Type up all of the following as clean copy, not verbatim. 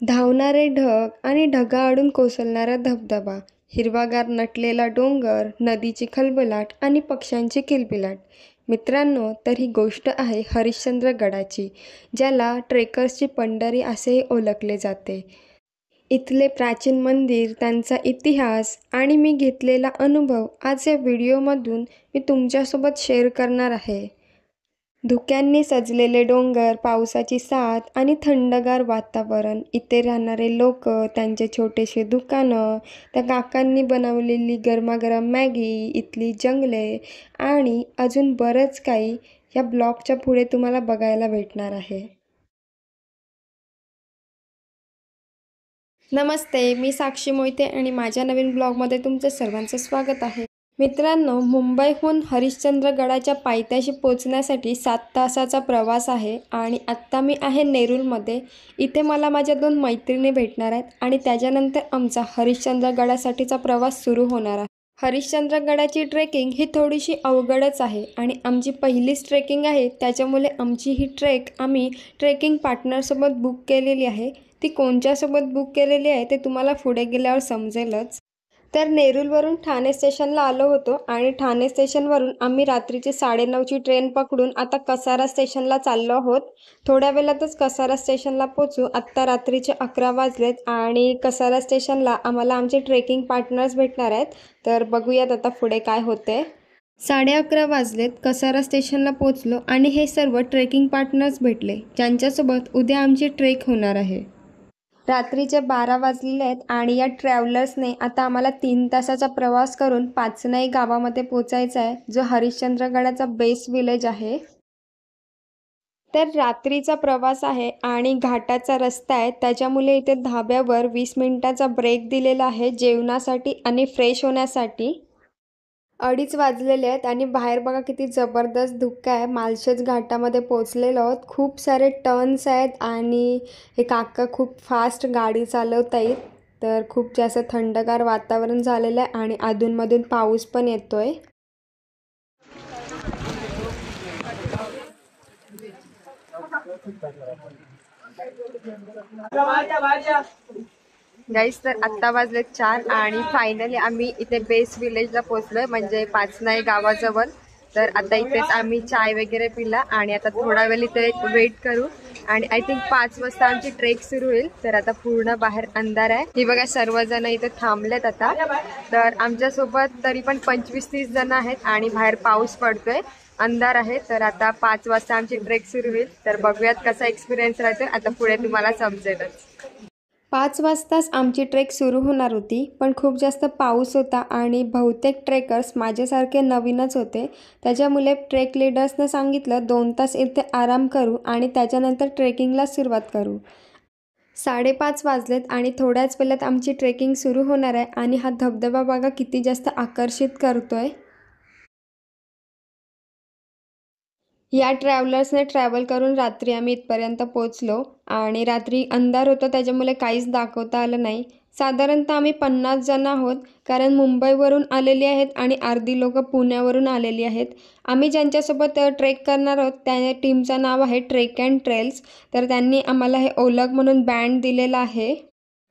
धावणारे ढग आणि ढगाआडून कोसळणारा धबधबा, हिरवागार नटलेला डोंगर, नदीची खलबलाट आणि पक्ष्यांची किलबिलाट. मित्रांनो, तर ही गोष्ट आहे हरिश्चंद्रगडाची, ज्याला ट्रेकर्सची पंढरी असेही ओळखले जाते. इथले प्राचीन मंदिर, त्यांचा इतिहास आणि मी घेतलेला अनुभव आज या व्हिडिओमधून मी तुमच्यासोबत शेअर करणार आहे. धुक्यांनी सजलेले डोंगर, पावसाची साथ आणि थंडगार वातावरण, इथे राहणारे लोक, त्यांचे छोटेसे दुकानं, त्या काकांनी बनवलेली गरमागरम मॅगी, इथली जंगले आणि अजून बरंच काही या ब्लॉगच्या पुढे तुम्हाला बघायला भेटणार आहे. नमस्ते, मी साक्षी मोहिते आणि माझ्या नवीन ब्लॉगमध्ये तुमचं सर्वांचं स्वागत आहे. मित्रांनो, मुंबईहून हरिश्चंद्रगडाच्या पायथ्याशी पोचण्यासाठी 7 तासाचा प्रवास आहे आणि आत्ता मी आहे नेरूलमध्ये. इथे मला माझ्या 2 मैत्रिणी भेटणार आहेत आणि त्याच्यानंतर आमचा हरिश्चंद्रगडासाठीचा प्रवास सुरू होणार आहे. हरिश्चंद्रगडाची ट्रेकिंग ही थोडीशी अवघडच आहे आणि आमची पहिलीच ट्रेकिंग आहे, त्याच्यामुळे आमची ही ट्रेक आम्ही ट्रेकिंग पार्टनरसोबत बुक केलेली आहे. ती कोणच्यासोबत बुक केलेली आहे ते तुम्हाला पुढे गेल्यावर समजेलच. तर नेरूलवरून ठाणे स्टेशनला आलो होतो आणि ठाणे स्टेशनवरून आम्ही रात्रीची 9:30ची ट्रेन पकडून आता कसारा स्टेशनला चाललो आहोत. थोड्या वेळातच कसारा स्टेशनला पोचू. आत्ता रात्रीचे 11 वाजलेत आणि कसारा स्टेशनला आम्हाला आमचे ट्रेकिंग पार्टनर्स भेटणार आहेत. तर बघूयात आता पुढे काय होते. 11:30 वाजलेत, कसारा स्टेशनला पोचलो आणि हे सर्व ट्रेकिंग पार्टनर्स भेटले, ज्यांच्यासोबत उद्या आमची ट्रेक होणार आहे. रात्रीचे 12 वाजलेले आहेत आणि या ट्रॅव्हलर्सने आता आम्हाला 3 तासाचा प्रवास करून पाचनाई गावामध्ये पोचायचा आहे, जो हरिश्चंद्रगडाचा बेस विलेज आहे. तर रात्रीचा प्रवास आहे आणि घाटाचा रस्ता आहे, त्याच्यामुळे इथे धाब्यावर 20 मिनिटाचा ब्रेक दिलेला आहे जेवणासाठी आणि फ्रेश होण्यासाठी. 2:30 वाजलेले आहेत आणि बाहेर बघा किती जबरदस्त धुकं आहे. माळशेज घाटामध्ये पोचलेलो आहोत. खूप सारे टर्न्स आहेत आणि हे काका खूप फास्ट गाडी चालवत आहेत. तर खूप जास्त थंडगार वातावरण झालेलं आहे आणि अधूनमधून पाऊस पण येतोय. गाईस, तर आत्ता वाजले 4 आणि फायनली आम्ही इथे बेस विलेजला पोचलोय, म्हणजे पाचनाई गावाजवळ. तर आता इथेच आम्ही चाय वगैरे पिला आणि आता थोडा वेळ इथे वेट करू आणि आय थिंक 5 वाजता आमची ट्रेक सुरू होईल. तर आता पूर्ण बाहेर अंधार आहे. ही बघा, सर्वजण इथे थांबलेत आता. तर आमच्यासोबत तरी पण 25-30 जण आहेत आणि बाहेर पाऊस पडतोय, अंधार आहे. तर आता 5 वाजता आमची ट्रेक सुरू होईल. तर बघूयात कसा एक्सपिरियन्स राहतो, आता पुढे तुम्हाला समजेलच. 5 वाजताच आमची ट्रेक सुरू होणार होती, पण खूप जास्त पाऊस होता आणि बहुतेक ट्रेकर्स माझ्यासारखे नवीनच होते. त्याच्यामुळे ट्रेक लीडर्सने सांगितलं 2 तास इथे आराम करू आणि त्याच्यानंतर ट्रेकिंगला सुरुवात करू. 5:30 वाजलेत आणि थोड्याच वेळात आमची ट्रेकिंग सुरू होणार आहे आणि हा धबधबा बघा किती जास्त आकर्षित करतोय. या ट्रॅव्हलर्सने ट्रॅव्हल करून रात्री आम्ही इथपर्यंत पोचलो आणि रात्री अंधार होता, त्याच्यामुळे काहीच दाखवता आलं नाही. साधारणतः आम्ही 50 जण आहोत, कारण मुंबईवरून आलेली आहेत आणि अर्धी लोकं पुण्यावरून आलेली आहेत. आम्ही ज्यांच्यासोबत ट्रेक करणार आहोत त्या टीमचं नाव आहे ट्रेक अँड ट्रेल्स. तर त्यांनी आम्हाला हे ओळख म्हणून बँड दिलेला आहे.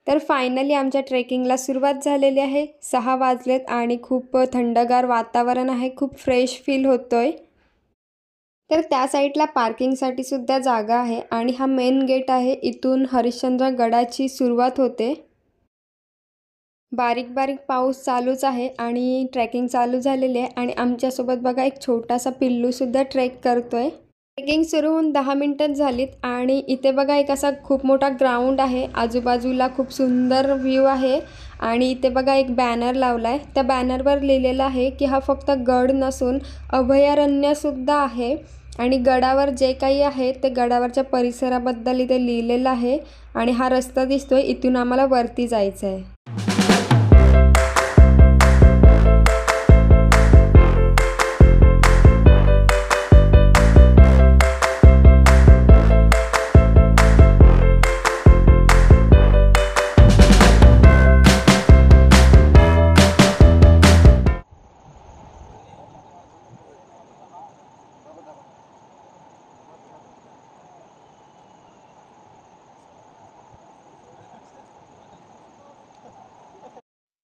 तर फायनली आमच्या ट्रेकिंगला सुरुवात झालेली आहे. 6 वाजलेत आणि खूप थंडगार वातावरण आहे, खूप फ्रेश फील होतोय. तर त्या साईडला पार्किंगसाठी सुद्धा जागा आहे आणि हा मेन गेट आहे, इथून हरिश्चंद्रगडाची सुरुवात होते. बारीक बारीक पाऊस चालूच आहे आणि ट्रेकिंग चालू झालेली आहे आणि आमच्यासोबत बघा एक छोटासा पिल्लूसुद्धा ट्रेक करतोय. ट्रेकिंग सुरू होऊन 10 मिनिटच झालीत आणि इथे बघा एक असा खूप मोठा ग्राउंड आहे, आजूबाजूला खूप सुंदर व्ह्यू आहे आणि इथे बघा एक बॅनर लावला आहे. त्या बॅनरवर लिहिलेलं आहे की हा फक्त गड नसून अभयारण्यसुद्धा आहे आणि गडावर जे काही आहे ते गडावरच्या परिसराबद्दल इथे लिहिलेलं आहे आणि हा रस्ता दिसतोय, इथून आम्हाला वरती जायचं आहे.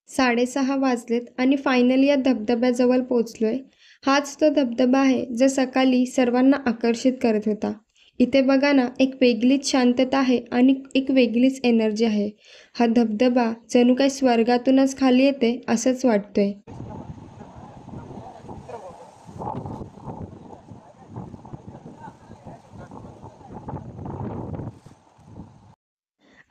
6:30 वाजलेत आणि फायनली या धबधब्याजवळ पोचलोय. हाच तो धबधबा आहे जो सकाळी सर्वांना आकर्षित करत होता. इथे बघा ना, एक वेगळीच शांतता आहे आणि एक वेगळीच एनर्जी आहे. हा धबधबा जणू काही स्वर्गातूनच खाली येते असंच वाटतंय.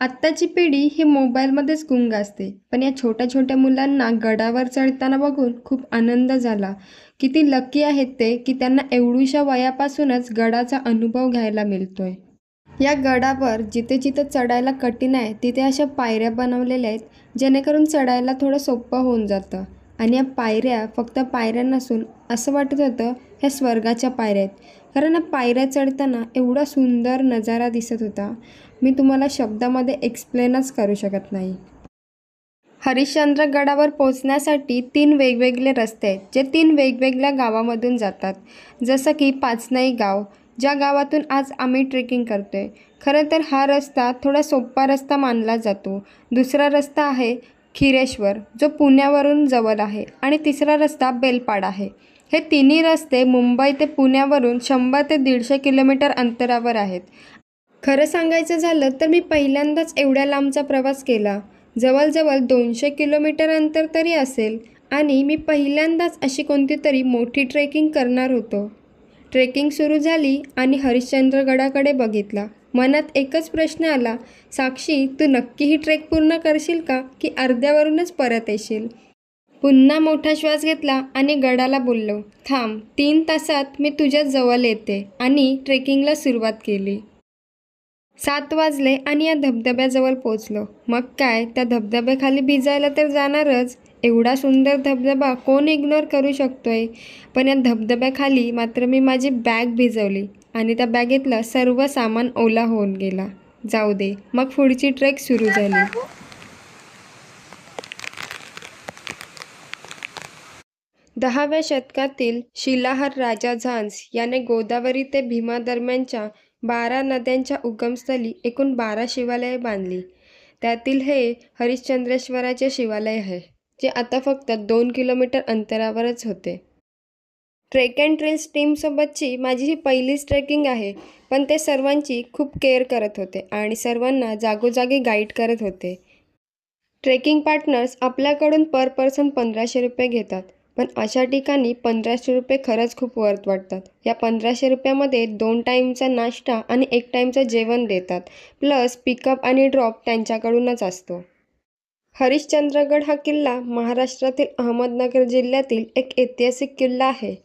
आत्ताची पिढी ही मोबाईलमध्येच गुंग असते, पण या छोट्या छोट्या मुलांना गडावर चढताना बघून खूप आनंद झाला. किती लकी आहेत ते की त्यांना एवढ्याशा वयापासूनच गडाचा अनुभव घ्यायला मिळतोय. या गडावर जिथे जिथे चढायला कठीण आहे तिथे अशा पायऱ्या बनवलेल्या आहेत जेणेकरून चढायला थोडं सोपं होऊन जातं. आणि या पायऱ्या फक्त पायऱ्या नसून असं वाटत होतं ह्या स्वर्गाच्या पायऱ्या आहेत. कारण या पायऱ्या चढताना एवढा सुंदर नजारा दिसत होता, मी तुम्हाला शब्दामध्ये एक्सप्लेनच करू शकत नाही. हरिश्चंद्र गडावर पोहोचण्यासाठी 3 वेगवेगळे रस्ते आहेत जे 3 वेगवेगळ्या गावामधून जातात. जसं की पाचनाई गाव, ज्या गावातून आज आम्ही ट्रेकिंग करतोय. खरं तर हा रस्ता थोडा सोपा रस्ता मानला जातो. दुसरा रस्ता आहे खिरेश्वर, जो पुण्यावरून जवळ आहे. आणि तिसरा रस्ता बेलपाडा आहे. हे तिन्ही रस्ते मुंबई ते पुण्यावरून 100 ते 150 किलोमीटर अंतरावर आहेत. खरं सांगायचं झालं तर मी पहिल्यांदाच एवढ्या लांबचा प्रवास केला. जवळजवळ 200 किलोमीटर अंतर तरी असेल. आणि मी पहिल्यांदाच अशी कोणती तरी मोठी ट्रेकिंग करणार होतो. ट्रेकिंग सुरू झाली आणि हरिश्चंद्रगडाकडे बघितला. मनात एकच प्रश्न आला, साक्षी तू नक्की ही ट्रेक पूर्ण करशील का की अर्ध्यावरूनच परत येशील? पुन्हा मोठा श्वास घेतला आणि गडाला बोललो, थांब, 3 तासात मी तुझ्या जवळ येते. आणि ट्रेकिंगला सुरुवात केली. 7 वाजले आणि या धबधब्याजवळ पोचलो. मग काय, त्या धबधब्याखाली भिजायला तर जाणारच. एवढा सुंदर धबधबा कोण इग्नोर करू शकतोय? पण या धबधब्याखाली मात्र मी माझी बॅग भिजवली आणि त्या बॅगेतलं सर्व सामान ओला होऊन गेला. जाऊ दे, मग पुढची ट्रेक सुरू झाली. 10व्या शतकातील शिलाहार राजा झांज याने गोदावरी ते भीमा दरम्यानच्या 12 नद्यांच्या उगमस्थळी एकूण 12 शिवालये बांधली. त्यातील हे हरिश्चंद्रेश्वराचे शिवालय आहे, जे आता फक्त 2 किलोमीटर अंतरावरच होते. ट्रेक अँड ट्रेल्स टीमसोबतची माझी ही पहिलीच ट्रेकिंग आहे, पण ते सर्वांची खूप केअर करत होते आणि सर्वांना जागोजागी गाईड करत होते. ट्रेकिंग पार्टनर्स आपल्याकडून पर पर्सन 1500 रुपये घेतात, पण अशा ठिकाणी 1500 रुपये खरंच खूप वर्थ वाटतात. या 1500 रुपयामध्ये 2 टाईमचा नाश्ता आणि 1 टाईमचं जेवण देतात. प्लस पिकअप आणि ड्रॉप त्यांच्याकडूनच असतो. हरिश्चंद्रगड हा किल्ला महाराष्ट्रातील अहमदनगर जिल्ह्यातील एक ऐतिहासिक किल्ला आहे.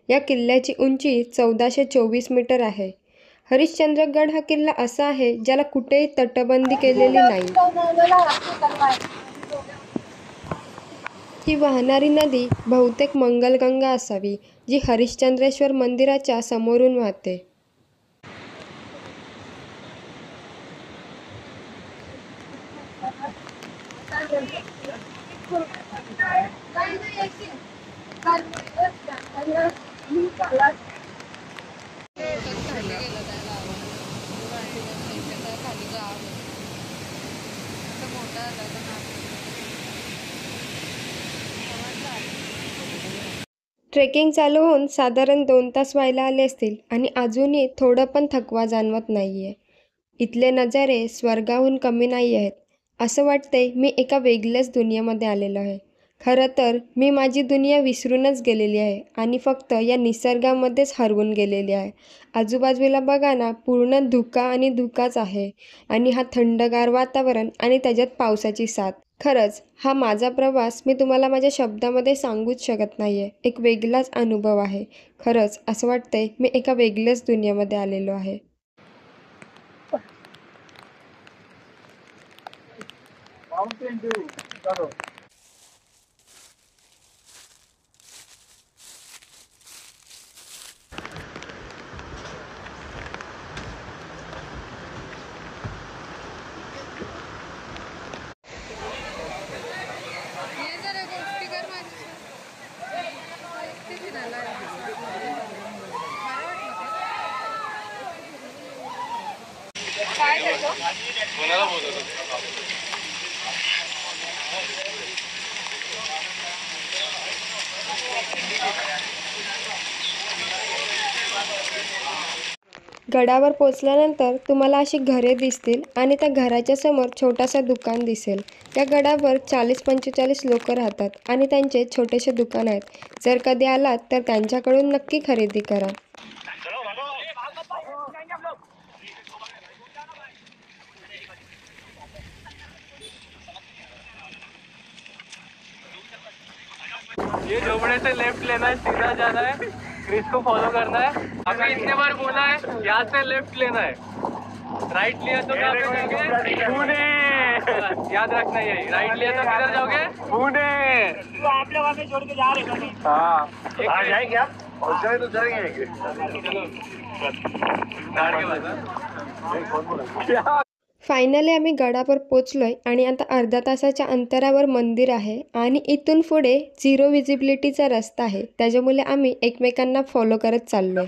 या किल्ल्याची उंची 1424 मीटर आहे. हरिश्चंद्रगड हा किल्ला असा आहे ज्याला कुठेही तटबंदी केलेली नाही. ही वाहणारी नदी बहुतेक मंगलगंगा असावी, जी हरिश्चंद्रेश्वर मंदिराच्या समोरून वाहते. ट्रेकिंग चालू होऊन साधारण 2 तास व्हायला आले असतील आणि अजूनही थोडं पण थकवा जाणवत नाही आहे. इथले नजारे स्वर्गाहून कमी नाही आहेत. असं वाटतंय मी एका वेगळ्याच दुनियेमध्ये आलेलो आहे. खरं तर मी माझी दुनिया विसरूनच गेलेली आहे आणि फक्त या निसर्गामध्येच हरवून गेलेली आहे. आजूबाजूला बघा ना, पूर्ण धुका आणि धुकाच आहे. आणि हा थंडगार वातावरण आणि त्याच्यात पावसाची साथ. खरंच हा माझा प्रवास मी तुम्हाला माझ्या शब्दामध्ये सांगूच शकत नाही आहे. एक वेगळाच अनुभव आहे. खरंच असं वाटतंय मी एका वेगळ्याच दुनियेमध्ये आलेलो आहे. गडावर पोचल्यानंतर तुम्हाला अशी घरे दिसतील आणि त्या घराच्या समोर छोटासा दुकान दिसेल. या गडावर 40-45 लोक राहतात आणि त्यांचे छोटेसे दुकान आहेत. जर कधी आलात तर त्यांच्याकडून नक्की खरेदी करा. ये झोपड़े से लेफ्ट लेना है, सीधा जाना है, क्रिस को फॉलो करना है. अभी इतने बार बोला है, यहाँ से लेफ्ट लेना है. राइट लिया तो कहाँ पे जाओगे? पुणे. याद रखना यही. राइट लिया तो किधर जाओगे? पुणे. तो आप लोग हमें छोड़ के जा रहे हो? हाँ. जाएंगे आप? और जाए तो जाएंगे. चलो. गाड़ी के बाद. फायनली आम्ही गडावर पोचलोय आणि आता अर्धा तासाच्या अंतरावर मंदिर आहे आणि इथून पुढे 0 विजिबिलिटीचा रस्ता आहे. त्याच्यामुळे आम्ही एकमेकांना फॉलो करत चाललोय.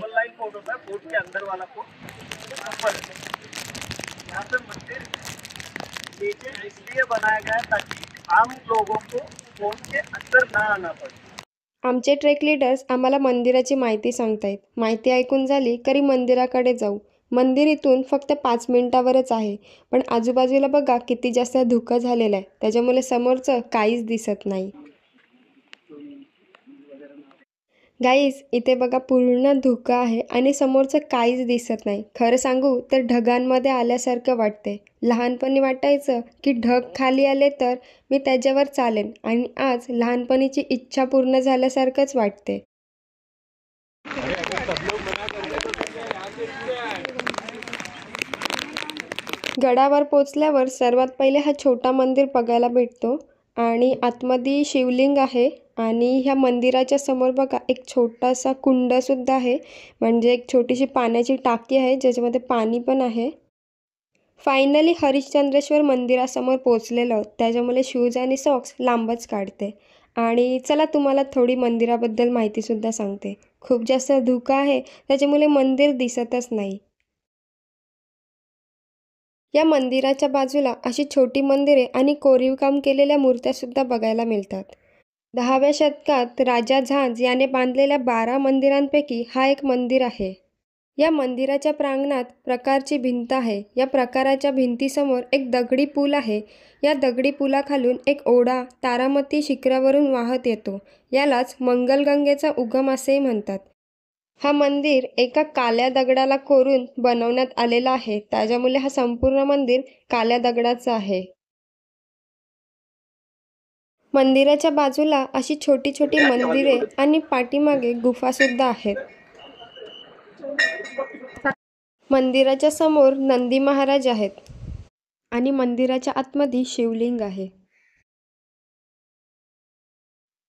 आमचे ट्रेक लीडर्स आम्हाला मंदिराची माहिती सांगतायत. माहिती ऐकून झाली तरी मंदिराकडे जाऊ. मंदिर इथून फक्त 5 मिनिटावरच आहे, पण आजूबाजूला बघा किती जास्त धुकं झालेलं आहे. त्याच्यामुळे समोरचं काहीच दिसत नाही. गाईज, इथे बघा पूर्ण धुकं आहे आणि समोरचं काहीच दिसत नाही. खरं सांगू तर ढगांमध्ये आल्यासारखं वाटते. लहानपणी वाटायचं की ढग खाली आले तर मी त्याच्यावर चालेन आणि आज लहानपणीची इच्छा पूर्ण झाल्यासारखंच वाटते. गडावर पोचल्यावर सर्वात पहिले हा छोटा मंदिर बघायला भेटतो आणि आतमध्ये शिवलिंग आहे आणि ह्या मंदिराच्या समोर बघा एक छोटासा कुंडसुद्धा आहे, म्हणजे एक छोटीशी पाण्याची टाकी आहे ज्याच्यामध्ये पाणी पण आहे. फायनली हरिश्चंद्रेश्वर मंदिरासमोर पोचलेलो. त्याच्यामुळे शूज आणि सॉक्स लांबच काढते आणि चला तुम्हाला थोडी मंदिराबद्दल माहितीसुद्धा सांगते. खूप जास्त धुकं आहे त्याच्यामुळे मंदिर दिसतच नाही. या मंदिराच्या बाजूला अशी छोटी मंदिरे आणि कोरीवकाम केलेल्या मूर्त्यासुद्धा बघायला मिळतात. 10व्या शतकात राजा झांज याने बांधलेल्या 12 मंदिरांपैकी हा एक मंदिर आहे. या मंदिराच्या प्रांगणात प्रकारची भिंत आहे. या प्रकाराच्या भिंतीसमोर एक दगडी पूल आहे. या दगडी पुलाखालून एक ओढा तारामती शिखरावरून वाहत येतो. यालाच मंगलगंगेचा उगम असेही म्हणतात. हा मंदिर एका काळ्या दगडाला कोरून बनवण्यात आलेला आहे. त्याच्यामुळे हा संपूर्ण मंदिर काळ्या दगडाचं आहे. मंदिराच्या बाजूला अशी छोटी छोटी मंदिरे आणि पाठीमागे गुफासुद्धा आहेत. मंदिराच्या समोर नंदी महाराज आहेत आणि मंदिराच्या आतमध्ये शिवलिंग आहे.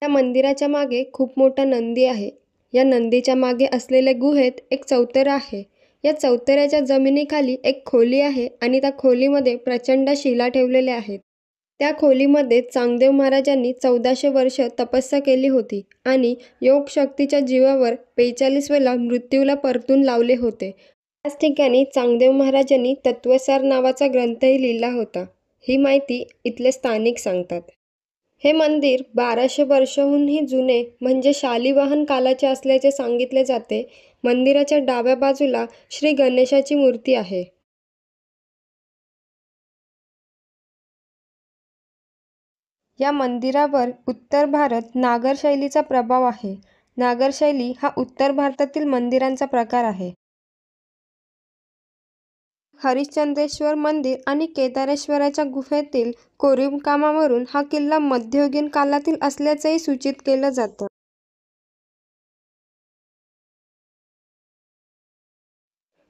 या मंदिराच्या मागे खूप मोठा नंदी आहे. या नंदीच्या मागे असलेल्या गुहेत एक चौतरं आहे. या चौतऱ्याच्या जमिनीखाली एक खोली आहे आणि त्या खोलीमध्ये प्रचंड शिला ठेवलेल्या आहेत. त्या खोलीमध्ये चांगदेव महाराजांनी 1400 वर्ष तपस्या केली होती आणि योग शक्तीच्या जीवावर 45 वेळा मृत्यूला परतून लावले होते. त्याच ठिकाणी चांगदेव महाराजांनी तत्वसार नावाचा ग्रंथही लिहिला होता. ही माहिती इथले स्थानिक सांगतात. हे मंदिर 1200 वर्षांहूनही जुने म्हणजे शालिवाहन कालाचे असल्याचे सांगितले जाते. मंदिराच्या डाव्या बाजूला श्री गणेशाची मूर्ती आहे. या मंदिरावर उत्तर भारत नागर शैलीचा प्रभाव आहे. नागर शैली हा उत्तर भारतातील मंदिरांचा प्रकार आहे. हरिश्चंद्रेश्वर मंदिर आणि केदारेश्वराच्या गुफेतील कोरीवकामावरून हा किल्ला मध्ययुगीन कालातील असल्याचंही सूचित केलं जातं.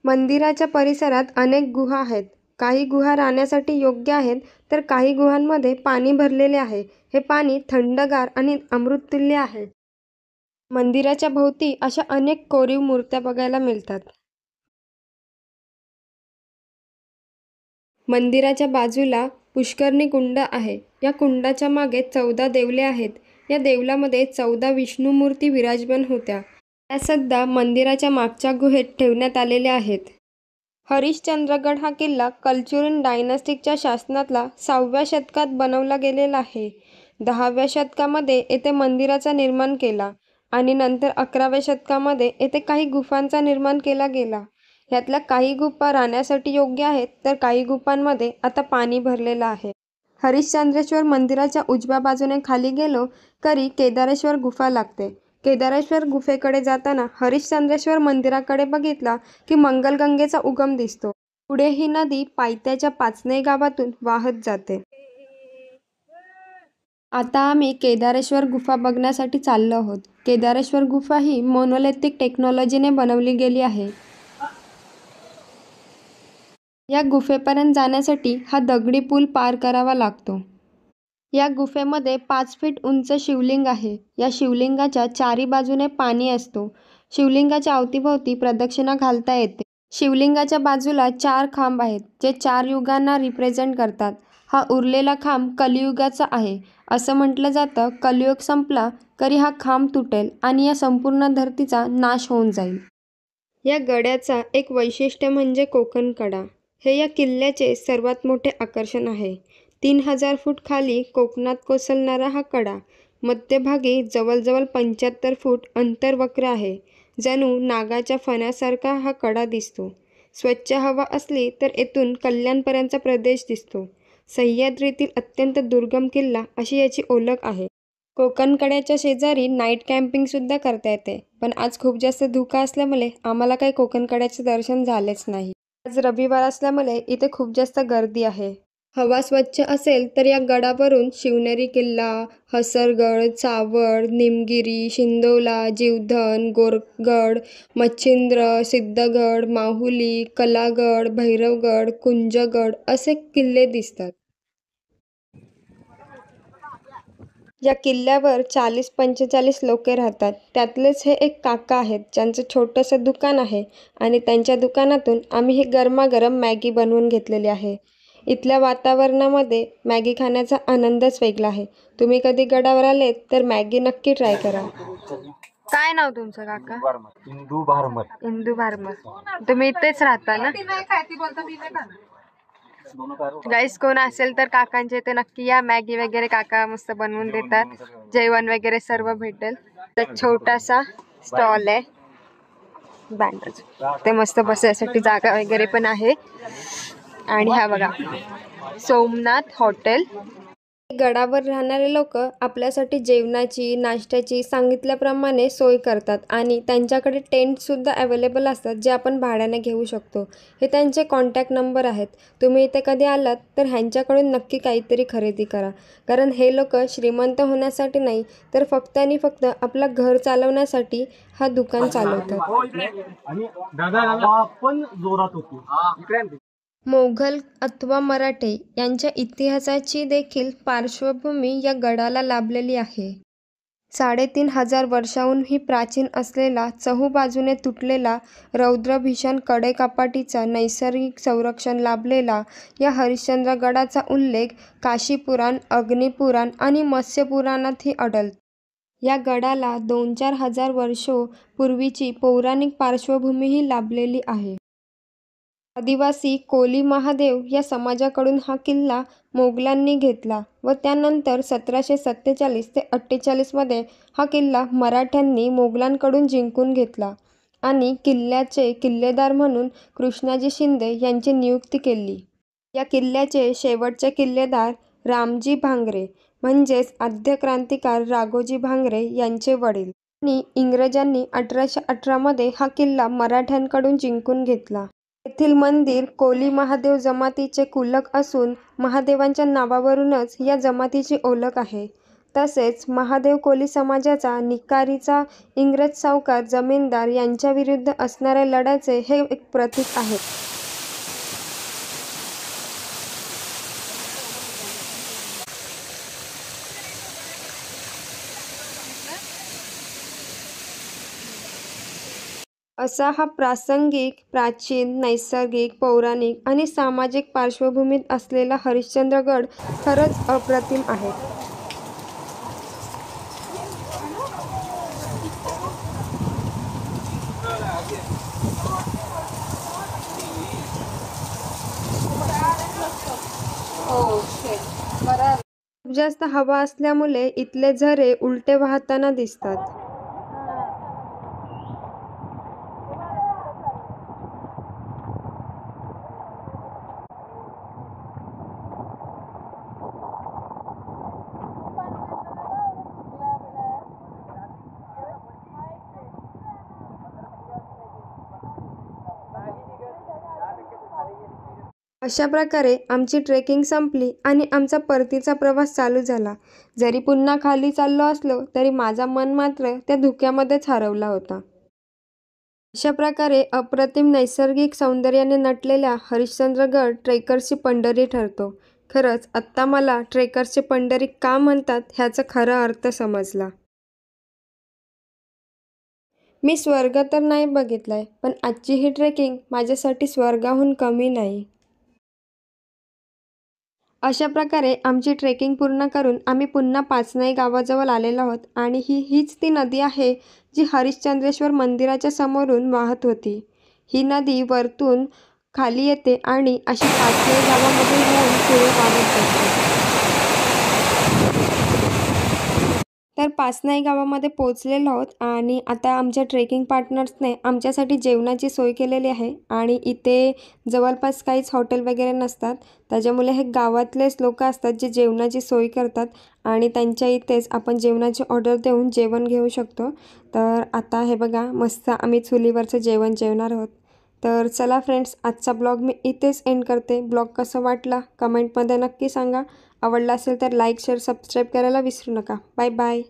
मंदिराच्या परिसरात अनेक गुहा आहेत. काही गुहा राहण्यासाठी योग्य आहेत तर काही गुहांमध्ये पाणी भरलेले आहे. हे पाणी थंडगार आणि अमृततुल्य आहे. मंदिराच्या भोवती अशा अनेक कोरीव मूर्त्या बघायला मिळतात. मंदिराच्या बाजूला पुष्करणी कुंड आहे. या कुंडाच्या मागे 14 देवले आहेत. या देवलामध्ये 14 विष्णू मूर्ती विराजमान होत्या. त्या सध्या मंदिराच्या मागच्या गुहेत ठेवण्यात आलेल्या आहेत. हरिश्चंद्रगड हा किल्ला कलचुरिन डायनास्टिकच्या शासनातला 6व्या शतकात बनवला गेलेला आहे. 10व्या शतकामध्ये येथे मंदिराचा निर्माण केला आणि नंतर 11व्या शतकामध्ये येथे काही गुफांचा निर्माण केला गेला. यातल्या काही गुंफा राहण्यासाठी योग्य आहेत, तर काही गुंफांमध्ये आता पाणी भरलेलं आहे. हरिश्चंद्रेश्वर मंदिराच्या उजव्या बाजूने खाली गेलो तरी केदारेश्वर गुफा लागते. केदारेश्वर गुफेकडे जाताना हरिश्चंद्रेश्वर मंदिराकडे बघितला की मंगलगंगेचा उगम दिसतो. पुढे ही नदी पायथ्याच्या पाचनई गावातून वाहत जाते. आता आम्ही केदारेश्वर गुफा बघण्यासाठी चाललो आहोत. केदारेश्वर गुफा ही मोनोलिथिक टेक्नॉलॉजीने बनवली गेली आहे. या गुफेपर्यंत जाण्यासाठी हा दगडी पूल पार करावा लागतो. या गुफेमध्ये 5 फीट उंच शिवलिंग आहे. या शिवलिंगाच्या चारी बाजूने पाणी असतो. शिवलिंगाच्या अवतीभोवती प्रदक्षिणा घालता येते. शिवलिंगाच्या बाजूला 4 खांब आहेत, जे 4 युगांना रिप्रेझेंट करतात. हा उरलेला खांब कलियुगाचा आहे. असं म्हटलं जातं, कलियुग संपला तरी हा खांब तुटेल आणि या संपूर्ण धरतीचा नाश होऊन जाईल. या गडाचा एक वैशिष्ट्य म्हणजे कोकण कडा. हे या किल्ल्याचे सर्वात मोठे आकर्षण आहे. 3000 फूट खाली कोकणात कोसळणारा हा कडा मध्यभागी जवळजवळ 75 फूट अंतर्वक्र आहे. जणू नागाच्या फण्यासारखा हा कडा दिसतो. स्वच्छ हवा असली तर येथून कल्याणपर्यंतचा प्रदेश दिसतो. सह्याद्रीतील अत्यंत दुर्गम किल्ला अशी याची ओळख आहे. कोकण कड्याच्या शेजारी नाईट कॅम्पिंगसुद्धा करता येते, पण आज खूप जास्त धुकं असल्यामुळे आम्हाला काही कोकण कड्याचे दर्शन झालेच नाही. आज रविवार असल्यामुळे इथे खूप जास्त गर्दी आहे. हवा स्वच्छ असेल तर या गडावरून शिवनेरी किल्ला, हसरगड, चावड, निमगिरी, शिंदोला, जीवधन, गोरगड, मच्छिंद्र, सिद्धगड, माहुली, कलागड, भैरवगड, कुंजगड असे किल्ले दिसतात. या किल्ल्यावर 40-45 लोके राहतात. त्यातलेच हे एक काका आहेत, ज्यांचं छोटंसं दुकान आहे आणि त्यांच्या दुकानातून आम्ही ही गरमागरम मॅगी बनवून घेतलेली आहे. इथल्या वातावरणामध्ये मॅगी खाण्याचा आनंदच वेगळा आहे. तुम्ही कधी गडावर आलेत तर मॅगी नक्की ट्राय करा. काय नाव तुमचं काका? इंदू भारमत. इंदू भारमत. तुम्ही इथेच राहता ना? गाईस, कोण असेल तर काकांच्या इथे नक्की या. मॅगी वगैरे काका मस्त बनवून देतात. जेवण वगैरे सर्व भेटेल. तर छोटासा स्टॉल आहे बँडच. ते मस्त बसायसाठी जागा वगैरे पण आहे. आणि हा बघा, सोमनाथ हॉटेल. गडावर राहणारे लोक आपल्यासाठी जेवणाची, नाश्त्याची सांगितल्याप्रमाणे सोय करतात आणि त्यांच्याकडे टेंटसुद्धा अवेलेबल असतात, जे आपण भाड्याने घेऊ शकतो. हे त्यांचे कॉन्टॅक्ट नंबर आहेत. तुम्ही इथे कधी आलात तर ह्यांच्याकडून नक्की काहीतरी खरेदी करा, कारण हे लोक श्रीमंत होण्यासाठी नाही तर फक्त आणि फक्त आपलं घर चालवण्यासाठी हा दुकान चालवतात. मोघल अथवा मराठे यांच्या इतिहासाची देखील पार्श्वभूमी या गडाला लाभलेली आहे. 3500 वर्षांहूनही प्राचीन असलेला, चहूबाजूने तुटलेला, रौद्रभीषण कडेकपाटीचा नैसर्गिक संरक्षण लाभलेला या हरिश्चंद्र गडाचा उल्लेख काशीपुराण, अग्निपुराण आणि मत्स्यपुराणातही आढळतो. या गडाला 2-4 हजार वर्षो पूर्वीची पौराणिक पार्श्वभूमीही लाभलेली आहे. आदिवासी कोली महादेव या समाजाकडून हा किल्ला मोगलांनी घेतला व त्यानंतर 1747 ते 48 मध्ये हा किल्ला मराठ्यांनी मोगलांकडून जिंकून घेतला आणि किल्ल्याचे किल्लेदार म्हणून कृष्णाजी शिंदे यांची नियुक्ती केली. या किल्ल्याचे शेवटचे किल्लेदार रामजी भांगरे म्हणजेच आद्य क्रांतिकार राघोजी भांगरे यांचे वडील. आणि इंग्रजांनी 1818 मध्ये हा किल्ला मराठ्यांकडून जिंकून घेतला. येथील मंदिर कोली महादेव जमातीचे कुलक असून महादेवांच्या नावावरूनच या जमातीची ओळख आहे. तसेच महादेव कोली समाजाचा निकारीचा इंग्रज सावकार जमीनदार यांच्याविरुद्ध असणाऱ्या लढ्याचे हे एक प्रतीक आहे. असा हा प्रासंगिक, प्राचीन, नैसर्गिक, पौराणिक आणि सामाजिक पार्श्वभूमीत असलेला हरिश्चंद्रगड खरंच अप्रतिम आहे. खूप जास्त हवा असल्यामुळे इथले झरे उलटे वाहताना दिसतात. अशा प्रकारे आमची ट्रेकिंग संपली आणि आमचा परतीचा प्रवास चालू झाला. जरी पुन्हा खाली चाललो असलो तरी माझा मन मात्र त्या धुक्यामध्येच हरवला होता. अशा प्रकारे अप्रतिम नैसर्गिक सौंदर्याने नटलेल्या हरिश्चंद्रगड ट्रेकर्सची पंढरी ठरतो. खरंच आत्ता मला ट्रेकर्सची पंढरी का म्हणतात ह्याचा खरा अर्थ समजला. मी स्वर्ग तर नाही बघितलाय, पण आजची ही ट्रेकिंग माझ्यासाठी स्वर्गाहून कमी नाही. अशा प्रकारे आमची ट्रेकिंग पूर्ण करून आम्ही पुन्हा पाचनाई गावाजवळ आलेलो आहोत आणि हीच ती नदी आहे जी हरिश्चंद्रेश्वर मंदिराच्या समोरून वाहत होती. ही नदी वरतून खाली येते आणि अशी पाचनाई गावामध्ये येऊन पुढे वाहत जाते. तर पाचनाई गावामध्ये पोहोचलेलो आहोत आणि आता आमच्या ट्रेकिंग पार्टनर्सने आमच्यासाठी जेवणाची सोय केलेली आहे आणि इथे जवळपास काहीच हॉटेल वगैरे नसतात, त्याच्यामुळे हे गावातलेच लोक असतात जे जेवणाची सोय करतात आणि त्यांच्या इथेच आपण जेवणाची ऑर्डर देऊन जेवण घेऊ शकतो. तर आता हे बघा मस्त आम्ही चुलीवरचं जेवण जेवणार आहोत. तर चला फ्रेंड्स, आजचा ब्लॉग मी इथेच एंड करते. ब्लॉग कसा वाटला कमेंटमध्ये नक्की सांगा. आवडला असेल तर लाईक शेअर सबस्क्राईब करायला विसरू नका. Bye bye.